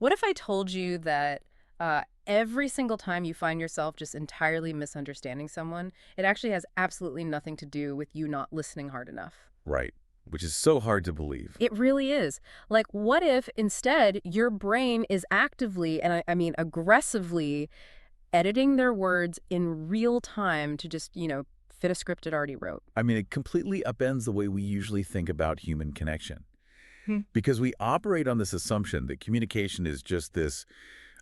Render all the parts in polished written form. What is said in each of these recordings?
What if I told you that every single time you find yourself just entirely misunderstanding someone, it actually has absolutely nothing to do with you not listening hard enough? Right. Which is so hard to believe. It really is. Like, what if instead your brain is actively, and I mean aggressively, editing their words in real time to just, fit a script it already wrote? I mean, it completely upends the way we usually think about human connection. Hmm. Because we operate on this assumption that communication is just this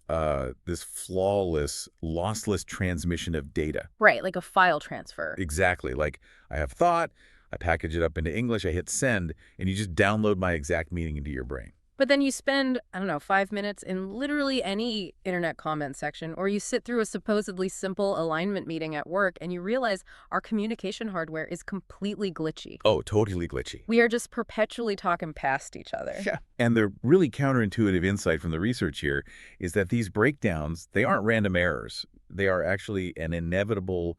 flawless, lossless transmission of data. Right, like a file transfer. Exactly. Like I have thought, I package it up into English, I hit send, and you just download my exact meaning into your brain. But then you spend, I don't know, 5 minutes in literally any internet comment section, or you sit through a supposedly simple alignment meeting at work and you realize our communication hardware is completely glitchy. Oh, totally glitchy. We are just perpetually talking past each other. Yeah. And the really counterintuitive insight from the research here is that these breakdowns, they aren't random errors. They are actually an inevitable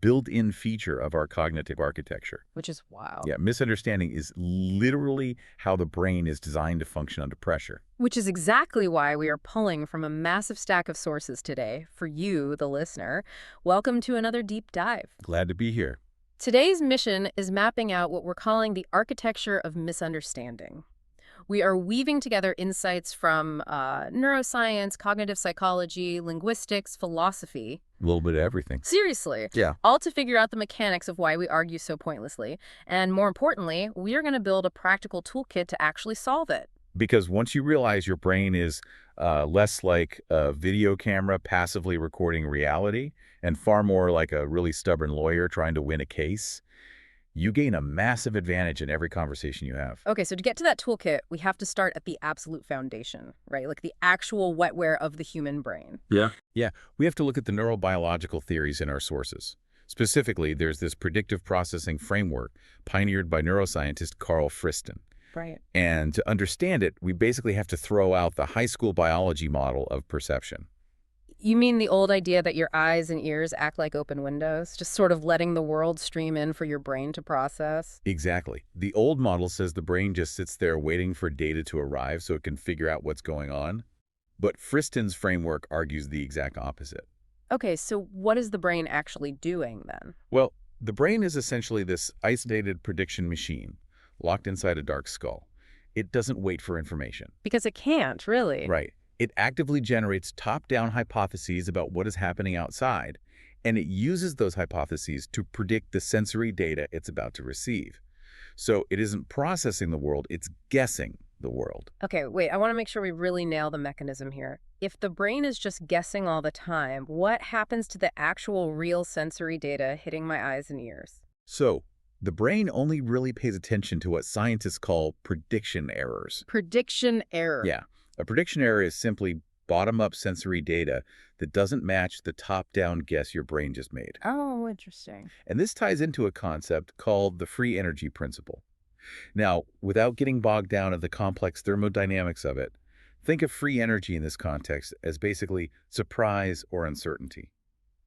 built-in feature of our cognitive architecture. Which is wild. Yeah, misunderstanding is literally how the brain is designed to function under pressure. Which is exactly why we are pulling from a massive stack of sources today for you, the listener. Welcome to another deep dive. Glad to be here. Today's mission is mapping out what we're calling the architecture of misunderstanding. We are weaving together insights from neuroscience, cognitive psychology, linguistics, philosophy. A little bit of everything. Seriously. Yeah. All to figure out the mechanics of why we argue so pointlessly. And more importantly, we are going to build a practical toolkit to actually solve it. Because once you realize your brain is less like a video camera passively recording reality and far more like a really stubborn lawyer trying to win a case, you gain a massive advantage in every conversation you have. Okay, so to get to that toolkit, we have to start at the absolute foundation, right? Like the actual wetware of the human brain. Yeah. Yeah, we have to look at the neurobiological theories in our sources. Specifically, there's this predictive processing framework pioneered by neuroscientist Carl Friston. Right. And to understand it, we basically have to throw out the high school biology model of perception. You mean the old idea that your eyes and ears act like open windows, just sort of letting the world stream in for your brain to process? Exactly. The old model says the brain just sits there waiting for data to arrive so it can figure out what's going on. But Friston's framework argues the exact opposite. Okay, so what is the brain actually doing then? Well, the brain is essentially this isolated prediction machine locked inside a dark skull. It doesn't wait for information. Because it can't, really. Right. It actively generates top-down hypotheses about what is happening outside, and it uses those hypotheses to predict the sensory data it's about to receive. So it isn't processing the world, it's guessing the world. Okay, wait, I want to make sure we really nail the mechanism here. If the brain is just guessing all the time, what happens to the actual real sensory data hitting my eyes and ears? So the brain only really pays attention to what scientists call prediction errors. Prediction error. Yeah. A prediction error is simply bottom-up sensory data that doesn't match the top-down guess your brain just made. Oh, interesting. And this ties into a concept called the free energy principle. Now, without getting bogged down in the complex thermodynamics of it, think of free energy in this context as basically surprise or uncertainty.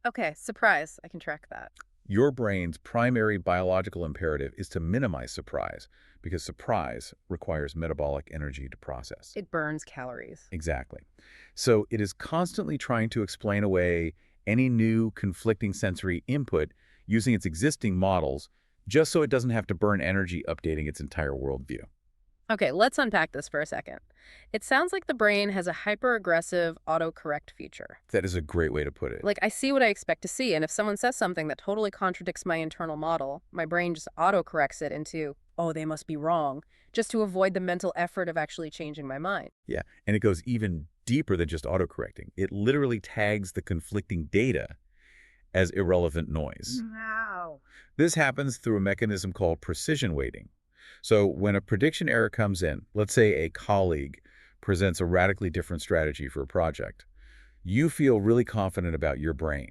Okay, surprise. I can track that. Your brain's primary biological imperative is to minimize surprise because surprise requires metabolic energy to process. It burns calories. Exactly. So it is constantly trying to explain away any new conflicting sensory input using its existing models just so it doesn't have to burn energy updating its entire worldview. Okay, let's unpack this for a second. It sounds like the brain has a hyper-aggressive autocorrect feature. That is a great way to put it. Like, I see what I expect to see, and if someone says something that totally contradicts my internal model, my brain just autocorrects it into, oh, they must be wrong, just to avoid the mental effort of actually changing my mind. Yeah, and it goes even deeper than just autocorrecting. It literally tags the conflicting data as irrelevant noise. Wow. This happens through a mechanism called precision weighting. So when a prediction error comes in, let's say a colleague presents a radically different strategy for a project, you feel really confident about your brain.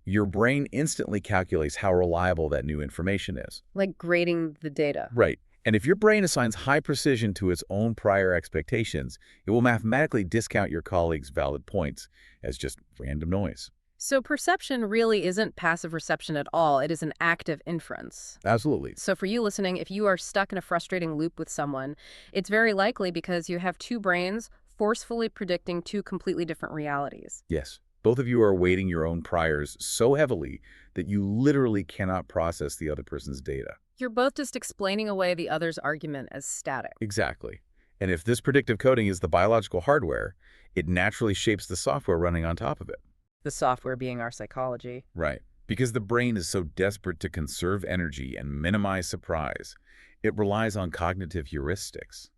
Your brain instantly calculates how reliable that new information is. Like grading the data. Right. And if your brain assigns high precision to its own prior expectations, it will mathematically discount your colleague's valid points as just random noise. So perception really isn't passive reception at all. It is an active inference. Absolutely. So for you listening, if you are stuck in a frustrating loop with someone, it's very likely because you have two brains forcefully predicting two completely different realities. Yes. Both of you are weighting your own priors so heavily that you literally cannot process the other person's data. You're both just explaining away the other's argument as static. Exactly. And if this predictive coding is the biological hardware, it naturally shapes the software running on top of it. The software being our psychology. Right. Because the brain is so desperate to conserve energy and minimize surprise, it relies on cognitive heuristics,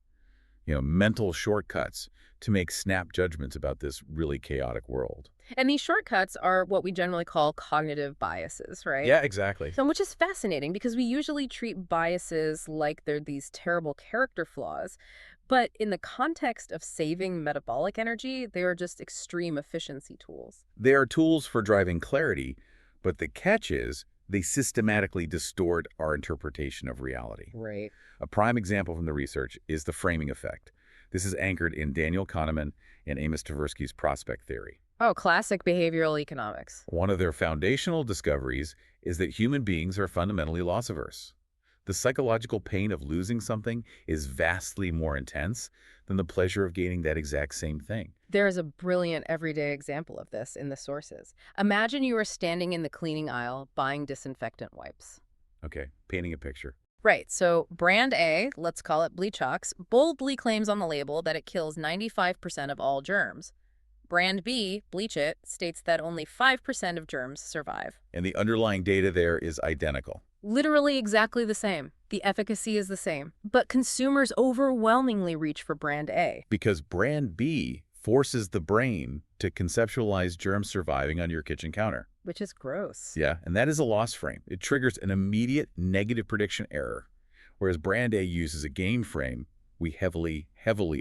mental shortcuts to make snap judgments about this really chaotic world. And these shortcuts are what we generally call cognitive biases, right? Yeah, exactly. So, which is fascinating because we usually treat biases like they're these terrible character flaws. But in the context of saving metabolic energy, they are just extreme efficiency tools. They are tools for driving clarity, but the catch is they systematically distort our interpretation of reality. Right. A prime example from the research is the framing effect. This is anchored in Daniel Kahneman and Amos Tversky's prospect theory. Oh, classic behavioral economics. One of their foundational discoveries is that human beings are fundamentally loss-averse. The psychological pain of losing something is vastly more intense than the pleasure of gaining that exact same thing. There is a brilliant everyday example of this in the sources. Imagine you are standing in the cleaning aisle buying disinfectant wipes. Okay, painting a picture. Right, so brand A, let's call it Bleachox, boldly claims on the label that it kills 95% of all germs. Brand B, Bleach It, states that only 5% of germs survive. And the underlying data there is identical. Literally exactly the same. The efficacy is the same. But consumers overwhelmingly reach for brand A. Because brand B forces the brain to conceptualize germs surviving on your kitchen counter. Which is gross. Yeah, and that is a loss frame. It triggers an immediate negative prediction error. Whereas brand A uses a gain frame, we heavily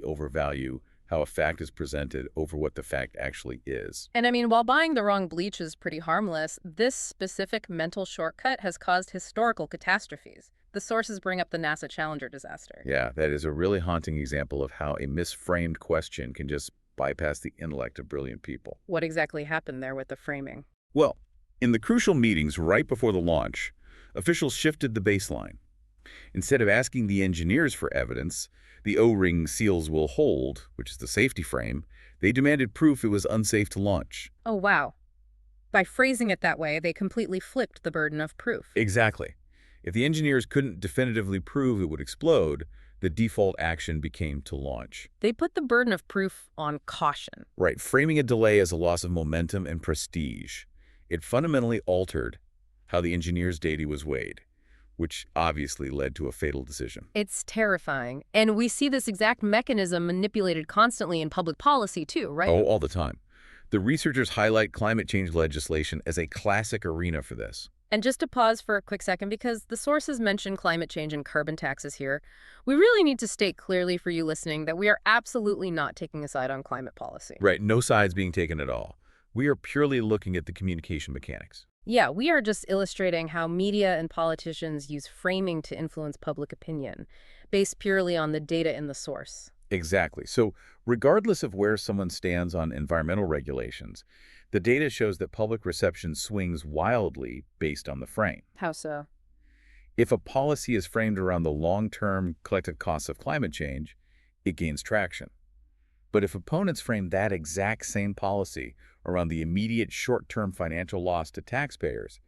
overvalue how a fact is presented over what the fact actually is. And I mean, while buying the wrong bleach is pretty harmless, this specific mental shortcut has caused historical catastrophes. The sources bring up the NASA Challenger disaster. Yeah, that is a really haunting example of how a misframed question can just bypass the intellect of brilliant people. What exactly happened there with the framing? Well, in the crucial meetings right before the launch, officials shifted the baseline. Instead of asking the engineers for evidence, the O-ring seals will hold, which is the safety frame, they demanded proof it was unsafe to launch. Oh, wow. By phrasing it that way, they completely flipped the burden of proof. Exactly. If the engineers couldn't definitively prove it would explode, the default action became to launch. They put the burden of proof on caution. Right, framing a delay as a loss of momentum and prestige. It fundamentally altered how the engineer's data was weighed, which obviously led to a fatal decision. It's terrifying. And we see this exact mechanism manipulated constantly in public policy too, right? Oh, all the time. The researchers highlight climate change legislation as a classic arena for this. And just to pause for a quick second, because the sources mention climate change and carbon taxes here, we really need to state clearly for you listening that we are absolutely not taking a side on climate policy. Right, no sides being taken at all. We are purely looking at the communication mechanics. Yeah, we are just illustrating how media and politicians use framing to influence public opinion, based purely on the data in the source. Exactly. So regardless of where someone stands on environmental regulations, the data shows that public reception swings wildly based on the frame. How so? If a policy is framed around the long-term collective costs of climate change, it gains traction. But if opponents frame that exact same policy around the immediate short-term financial loss to taxpayers,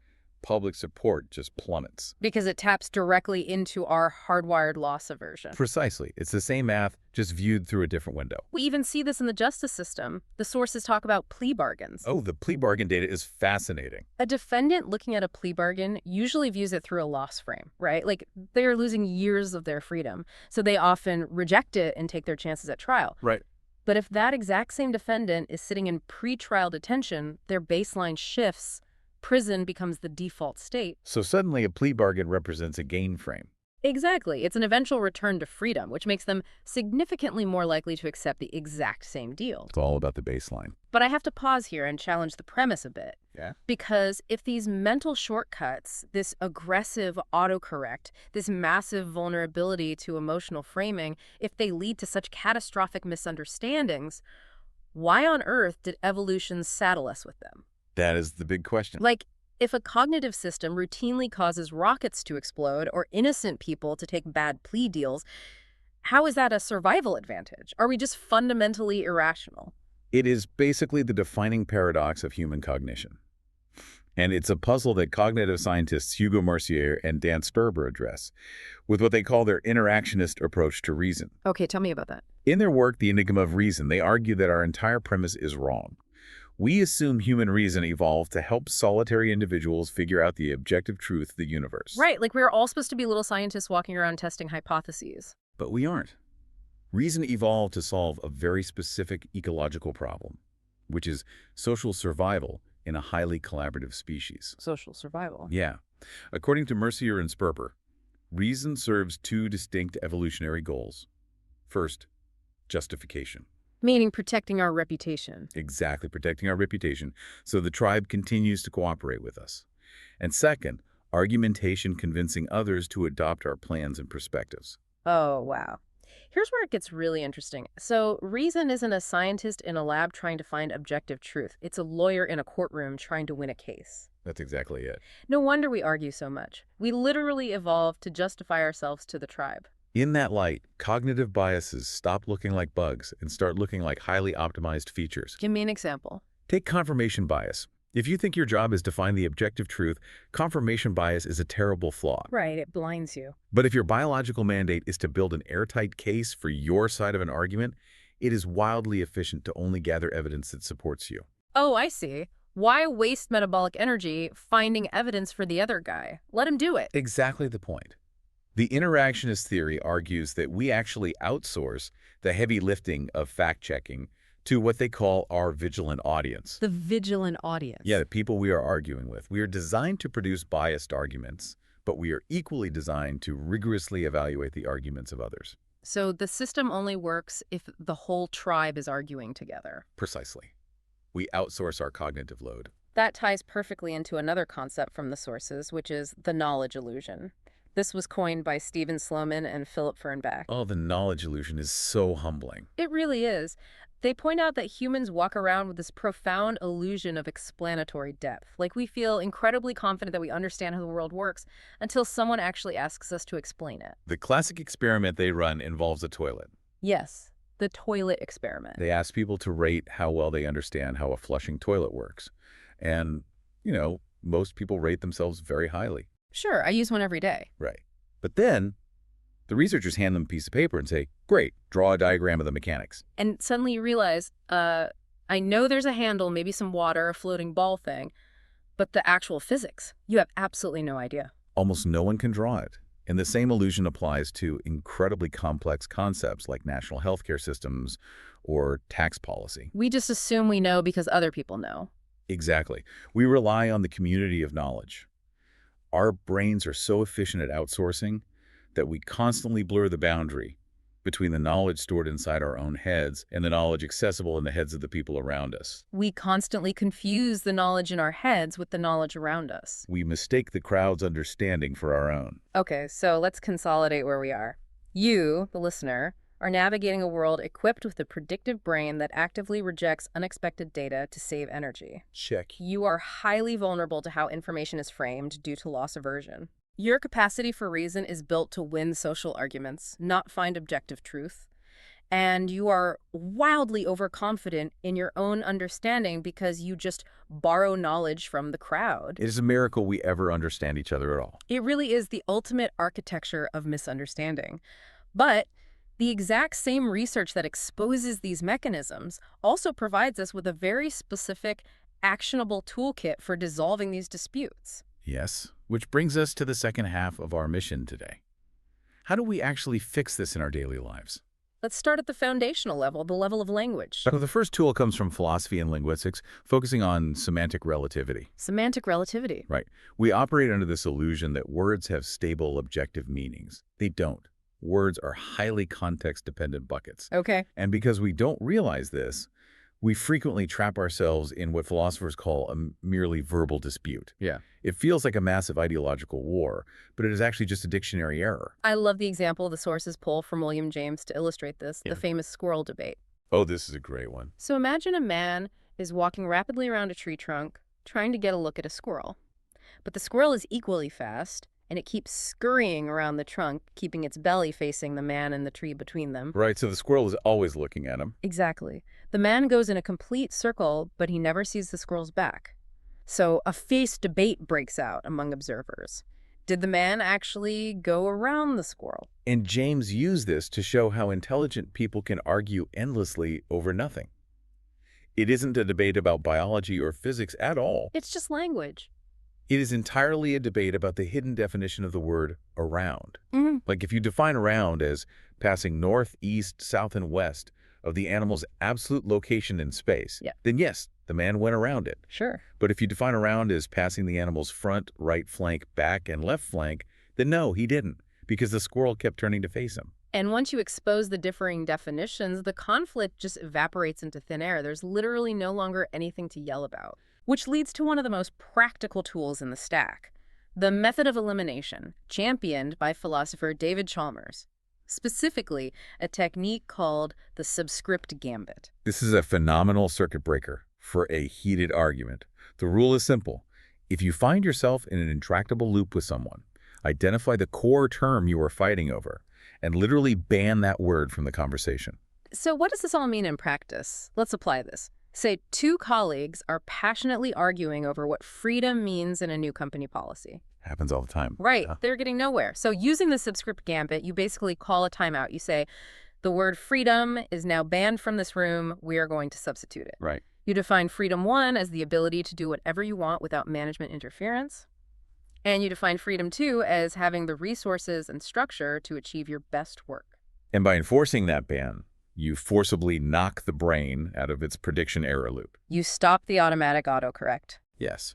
public support just plummets. Because it taps directly into our hardwired loss aversion. Precisely. It's the same math, just viewed through a different window. We even see this in the justice system. The sources talk about plea bargains. Oh, the plea bargain data is fascinating. A defendant looking at a plea bargain usually views it through a loss frame, right? Like they're losing years of their freedom. So they often reject it and take their chances at trial. Right. But if that exact same defendant is sitting in pretrial detention, their baseline shifts. Prison becomes the default state. So suddenly a plea bargain represents a gain frame. Exactly. It's an eventual return to freedom, which makes them significantly more likely to accept the exact same deal. It's all about the baseline. But I have to pause here and challenge the premise a bit. Yeah? Because if these mental shortcuts, this aggressive autocorrect, this massive vulnerability to emotional framing, if they lead to such catastrophic misunderstandings, why on earth did evolution saddle us with them? That is the big question. Like, if a cognitive system routinely causes rockets to explode or innocent people to take bad plea deals, How is that a survival advantage? Are we just fundamentally irrational? It is basically the defining paradox of human cognition. And it's a puzzle that cognitive scientists Hugo Mercier and Dan Sperber address with what they call their interactionist approach to reason. Okay, tell me about that. In their work, The Enigma of Reason, they argue that our entire premise is wrong. We assume human reason evolved to help solitary individuals figure out the objective truth of the universe. Right, like we're all supposed to be little scientists walking around testing hypotheses. But we aren't. Reason evolved to solve a very specific ecological problem, which is social survival in a highly collaborative species. Social survival. Yeah. According to Mercier and Sperber, reason serves two distinct evolutionary goals. First, justification. Meaning protecting our reputation. Exactly, protecting our reputation so the tribe continues to cooperate with us. And second, argumentation, convincing others to adopt our plans and perspectives. Oh, wow. Here's where it gets really interesting. So, reason isn't a scientist in a lab trying to find objective truth. It's a lawyer in a courtroom trying to win a case. That's exactly it. No wonder we argue so much. We literally evolved to justify ourselves to the tribe. In that light, cognitive biases stop looking like bugs and start looking like highly optimized features. Give me an example. Take confirmation bias. If you think your job is to find the objective truth, confirmation bias is a terrible flaw. Right, it blinds you. But if your biological mandate is to build an airtight case for your side of an argument, it is wildly efficient to only gather evidence that supports you. Oh, I see. Why waste metabolic energy finding evidence for the other guy? Let him do it. Exactly the point. The interactionist theory argues that we actually outsource the heavy lifting of fact-checking to what they call our vigilant audience. The vigilant audience. Yeah, the people we are arguing with. We are designed to produce biased arguments, but we are equally designed to rigorously evaluate the arguments of others. So the system only works if the whole tribe is arguing together. Precisely. We outsource our cognitive load. That ties perfectly into another concept from the sources, which is the knowledge illusion. This was coined by Stephen Sloman and Philip Fernbach. Oh, the knowledge illusion is so humbling. It really is. They point out that humans walk around with this profound illusion of explanatory depth. Like we feel incredibly confident that we understand how the world works until someone actually asks us to explain it. The classic experiment they run involves a toilet. Yes, the toilet experiment. They ask people to rate how well they understand how a flushing toilet works. And, most people rate themselves very highly. Sure, I use one every day. Right. But then the researchers hand them a piece of paper and say, great, draw a diagram of the mechanics. And suddenly you realize, I know there's a handle, maybe some water, a floating ball thing, but the actual physics, you have absolutely no idea. Almost no one can draw it. And the same illusion applies to incredibly complex concepts like national healthcare systems or tax policy. We just assume we know because other people know. Exactly. We rely on the community of knowledge. Our brains are so efficient at outsourcing that we constantly blur the boundary between the knowledge stored inside our own heads and the knowledge accessible in the heads of the people around us. We constantly confuse the knowledge in our heads with the knowledge around us. We mistake the crowd's understanding for our own. Okay, so let's consolidate where we are. You, the listener, are navigating a world equipped with a predictive brain that actively rejects unexpected data to save energy. Check. You are highly vulnerable to how information is framed due to loss aversion. Your capacity for reason is built to win social arguments, not find objective truth. And you are wildly overconfident in your own understanding because you just borrow knowledge from the crowd. It is a miracle we ever understand each other at all. It really is the ultimate architecture of misunderstanding. But the exact same research that exposes these mechanisms also provides us with a very specific, actionable toolkit for dissolving these disputes. Yes, which brings us to the second half of our mission today. How do we actually fix this in our daily lives? Let's start at the foundational level, the level of language. So the first tool comes from philosophy and linguistics, focusing on semantic relativity. Semantic relativity. Right. We operate under this illusion that words have stable, objective meanings. They don't. Words are highly context-dependent buckets. Okay. And because we don't realize this, we frequently trap ourselves in what philosophers call a merely verbal dispute. Yeah. It feels like a massive ideological war, but it is actually just a dictionary error. I love the example the sources pull from William James to illustrate this, the famous squirrel debate. Oh, this is a great one. So imagine a man is walking rapidly around a tree trunk, trying to get a look at a squirrel. But the squirrel is equally fast and it keeps scurrying around the trunk, keeping its belly facing the man and the tree between them. Right, so the squirrel is always looking at him. Exactly. The man goes in a complete circle, but he never sees the squirrel's back. So a fierce debate breaks out among observers. Did the man actually go around the squirrel? And James used this to show how intelligent people can argue endlessly over nothing. It isn't a debate about biology or physics at all. It's just language. It is entirely a debate about the hidden definition of the word around. Like if you define around as passing north, east, south, and west of the animal's absolute location in space, Yeah. then yes, the man went around it. Sure. But if you define around as passing the animal's front, right flank, back, and left flank, then no, he didn't, because the squirrel kept turning to face him. And once you expose the differing definitions, the conflict just evaporates into thin air. There's literally no longer anything to yell about. Which leads to one of the most practical tools in the stack, the method of elimination, championed by philosopher David Chalmers. Specifically, a technique called the subscript gambit. This is a phenomenal circuit breaker for a heated argument. The rule is simple. If you find yourself in an intractable loop with someone, identify the core term you are fighting over and literally ban that word from the conversation. So what does this all mean in practice? Let's apply this. Say two colleagues are passionately arguing over what freedom means in a new company policy. Happens all the time. Right. Yeah. They're getting nowhere. So using the subscript gambit, you basically call a timeout. You say, the word freedom is now banned from this room. We are going to substitute it. Right. You define freedom 1 as the ability to do whatever you want without management interference. And you define freedom 2 as having the resources and structure to achieve your best work. And by enforcing that ban, you forcibly knock the brain out of its prediction error loop. You stop the automatic autocorrect. Yes.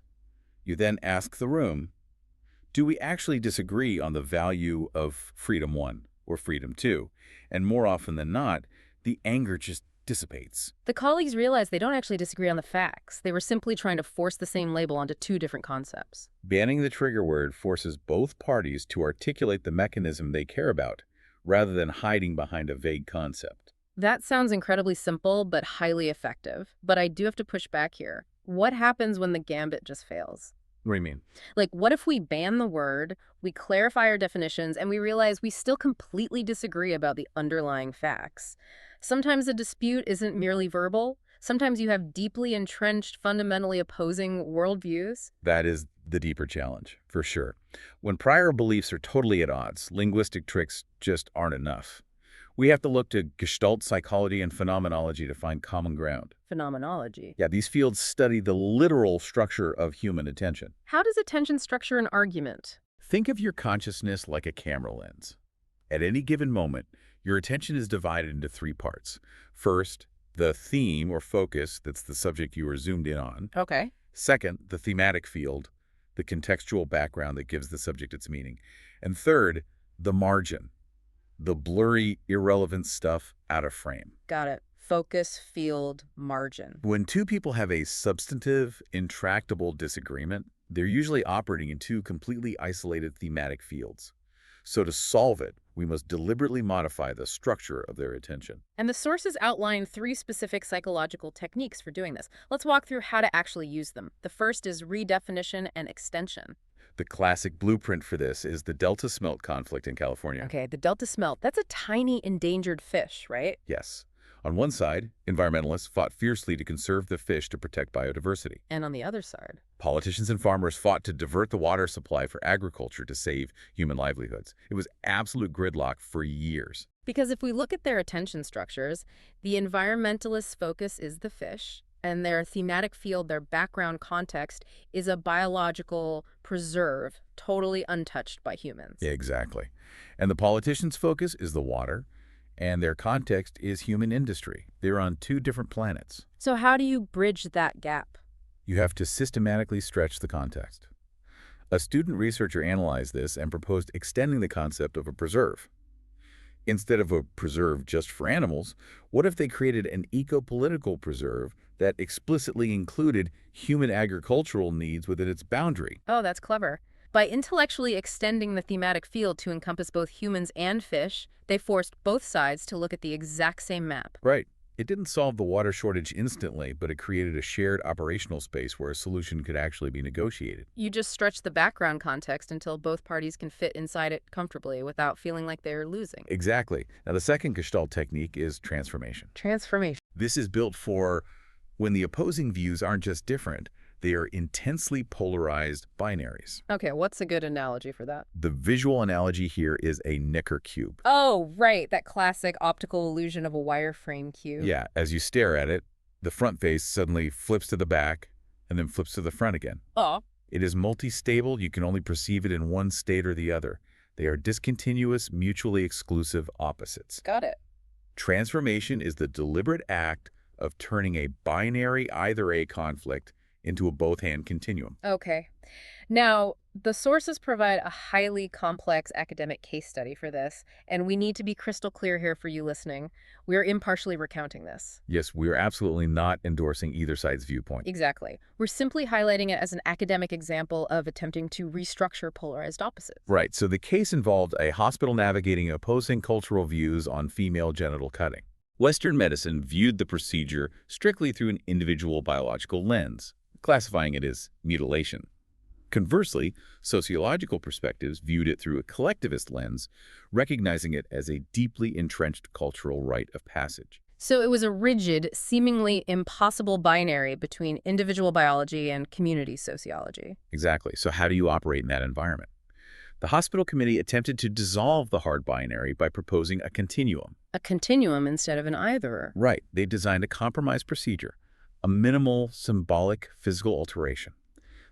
You then ask the room, do we actually disagree on the value of freedom 1 or freedom 2? And more often than not, the anger just dissipates. The colleagues realize they don't actually disagree on the facts. They were simply trying to force the same label onto two different concepts. Banning the trigger word forces both parties to articulate the mechanism they care about, rather than hiding behind a vague concept. That sounds incredibly simple, but highly effective. But I do have to push back here. What happens when the gambit just fails? What do you mean? Like, what if we ban the word, we clarify our definitions, and we realize we still completely disagree about the underlying facts? Sometimes a dispute isn't merely verbal. Sometimes you have deeply entrenched, fundamentally opposing worldviews. That is the deeper challenge, for sure. When prior beliefs are totally at odds, linguistic tricks just aren't enough. We have to look to Gestalt psychology and phenomenology to find common ground. Phenomenology. Yeah, these fields study the literal structure of human attention. How does attention structure an argument? Think of your consciousness like a camera lens. At any given moment, your attention is divided into three parts. First, the theme or focus, that's the subject you are zoomed in on. Okay. Second, the thematic field, the contextual background that gives the subject its meaning. And third, the margin, the blurry, irrelevant stuff out of frame. Got it. Focus, field, margin. When two people have a substantive, intractable disagreement, they're usually operating in two completely isolated thematic fields. So to solve it, we must deliberately modify the structure of their attention. And the sources outline 3 specific psychological techniques for doing this. Let's walk through how to actually use them. The first is redefinition and extension. The classic blueprint for this is the delta smelt conflict in California. Okay, the delta smelt, that's a tiny endangered fish, right? Yes. On one side, environmentalists fought fiercely to conserve the fish to protect biodiversity. And on the other side? Politicians and farmers fought to divert the water supply for agriculture to save human livelihoods. It was absolute gridlock for years. Because if we look at their attention structures, the environmentalists' focus is the fish, and their thematic field, their background context, is a biological preserve, totally untouched by humans. Yeah, exactly. And the politicians' focus is the water, and their context is human industry. They're on 2 different planets. So how do you bridge that gap? You have to systematically stretch the context. A student researcher analyzed this and proposed extending the concept of a preserve. Instead of a preserve just for animals, what if they created an eco-political preserve that explicitly included human agricultural needs within its boundary? Oh, that's clever. By intellectually extending the thematic field to encompass both humans and fish, they forced both sides to look at the exact same map. Right. It didn't solve the water shortage instantly, but it created a shared operational space where a solution could actually be negotiated. You just stretch the background context until both parties can fit inside it comfortably without feeling like they're losing. Exactly. Now, the second Gestalt technique is transformation. Transformation. This is built for when the opposing views aren't just different, they are intensely polarized binaries. Okay, what's a good analogy for that? The visual analogy here is a Necker cube. Oh, right, that classic optical illusion of a wireframe cube. Yeah, as you stare at it, the front face suddenly flips to the back and then flips to the front again. Oh. It is multi-stable. You can only perceive it in one state or the other. They are discontinuous, mutually exclusive opposites. Got it. Transformation is the deliberate act of turning a binary either-A conflict into a both-and continuum. Okay. Now, the sources provide a highly complex academic case study for this, and we need to be crystal clear here for you listening. We are impartially recounting this. Yes, we are absolutely not endorsing either side's viewpoint. Exactly. We're simply highlighting it as an academic example of attempting to restructure polarized opposites. Right, so the case involved a hospital navigating opposing cultural views on female genital cutting. Western medicine viewed the procedure strictly through an individual biological lens, classifying it as mutilation. Conversely, sociological perspectives viewed it through a collectivist lens, recognizing it as a deeply entrenched cultural rite of passage. So it was a rigid, seemingly impossible binary between individual biology and community sociology. Exactly. So how do you operate in that environment? The hospital committee attempted to dissolve the hard binary by proposing a continuum. A continuum instead of an either. Right. They designed a compromise procedure, a minimal, symbolic physical alteration.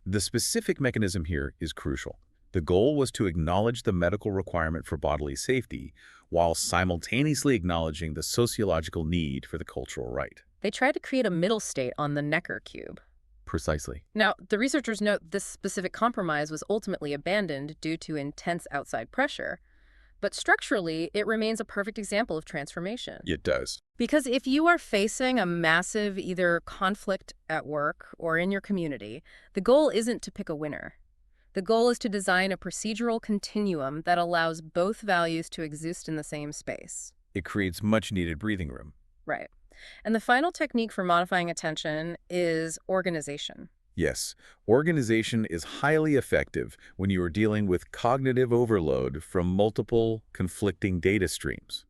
The specific mechanism here is crucial. The goal was to acknowledge the medical requirement for bodily safety while simultaneously acknowledging the sociological need for the cultural right. They tried to create a middle state on the Necker cube. Precisely. Now, the researchers note this specific compromise was ultimately abandoned due to intense outside pressure, but structurally, it remains a perfect example of transformation. It does. Because if you are facing a massive either conflict at work or in your community, the goal isn't to pick a winner. The goal is to design a procedural continuum that allows both values to exist in the same space. It creates much-needed breathing room. Right. And the final technique for modifying attention is organization. Yes, organization is highly effective when you are dealing with cognitive overload from multiple conflicting data streams.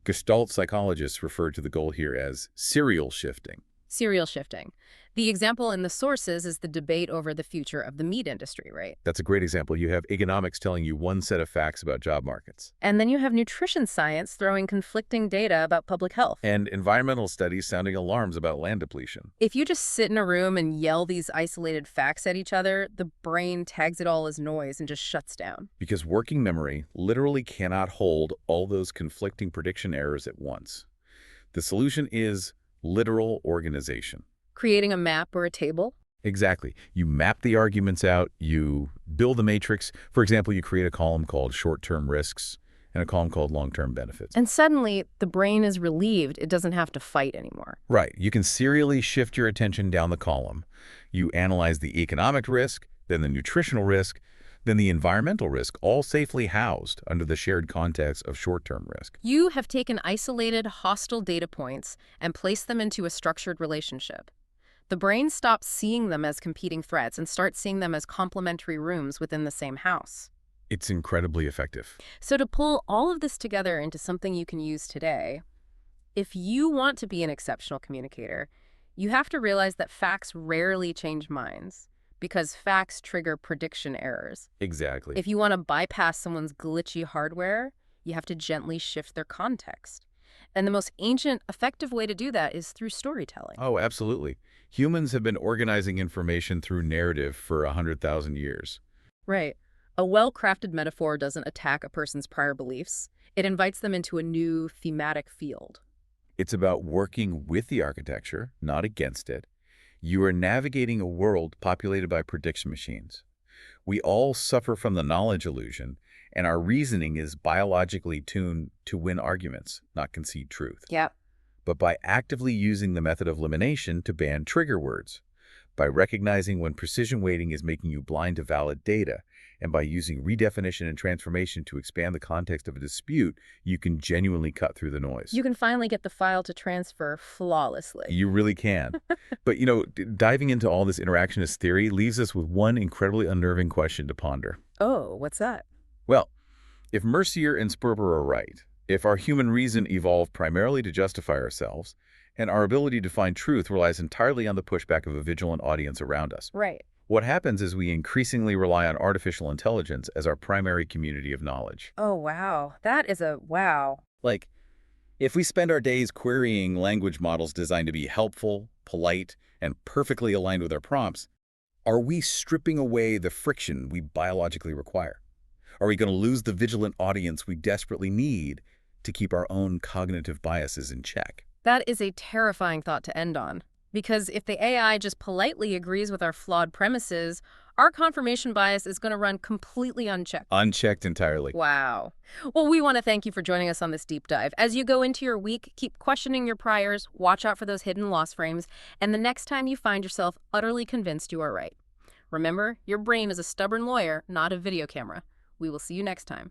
Gestalt psychologists refer to the goal here as serial shifting. Serial shifting. The example in the sources is the debate over the future of the meat industry, right? That's a great example. You have economics telling you one set of facts about job markets, And then you have nutrition science throwing conflicting data about public health. and environmental studies sounding alarms about land depletion. If you just sit in a room and yell these isolated facts at each other, the brain tags it all as noise and just shuts down. Because working memory literally cannot hold all those conflicting prediction errors at once. The solution is literal organization. Creating a map or a table? Exactly. You map the arguments out, you build a matrix. For example, you create a column called short-term risks and a column called long-term benefits. And suddenly, the brain is relieved. It doesn't have to fight anymore. Right. You can serially shift your attention down the column. You analyze the economic risk, then the nutritional risk, then the environmental risk, all safely housed under the shared context of short-term risk. You have taken isolated, hostile data points and placed them into a structured relationship. The brain stops seeing them as competing threats and starts seeing them as complementary rooms within the same house. It's incredibly effective. So to pull all of this together into something you can use today, if you want to be an exceptional communicator, you have to realize that facts rarely change minds because facts trigger prediction errors. Exactly. If you want to bypass someone's glitchy hardware, you have to gently shift their context. And the most ancient, effective way to do that is through storytelling. Oh, absolutely. Humans have been organizing information through narrative for 100,000 years. Right. A well-crafted metaphor doesn't attack a person's prior beliefs. It invites them into a new thematic field. It's about working with the architecture, not against it. You are navigating a world populated by prediction machines. We all suffer from the knowledge illusion, and our reasoning is biologically tuned to win arguments, not concede truth. Yeah. But by actively using the method of elimination to ban trigger words, by recognizing when precision weighting is making you blind to valid data, and by using redefinition and transformation to expand the context of a dispute, you can genuinely cut through the noise. You can finally get the file to transfer flawlessly. You really can. But, diving into all this interactionist theory leaves us with one incredibly unnerving question to ponder. Oh, what's that? Well, if Mercier and Sperber are right, if our human reason evolved primarily to justify ourselves, and our ability to find truth relies entirely on the pushback of a vigilant audience around us, Right. what happens is we increasingly rely on artificial intelligence as our primary community of knowledge. Oh, wow. That is a wow. Like, if we spend our days querying language models designed to be helpful, polite, and perfectly aligned with our prompts, are we stripping away the friction we biologically require? Are we going to lose the vigilant audience we desperately need to keep our own cognitive biases in check? That is a terrifying thought to end on. Because if the AI just politely agrees with our flawed premises, our confirmation bias is going to run completely unchecked. Unchecked entirely. Wow. Well, we want to thank you for joining us on this deep dive. As you go into your week, keep questioning your priors, watch out for those hidden loss frames, and the next time you find yourself utterly convinced you are right. Remember, your brain is a stubborn lawyer, not a video camera. We will see you next time.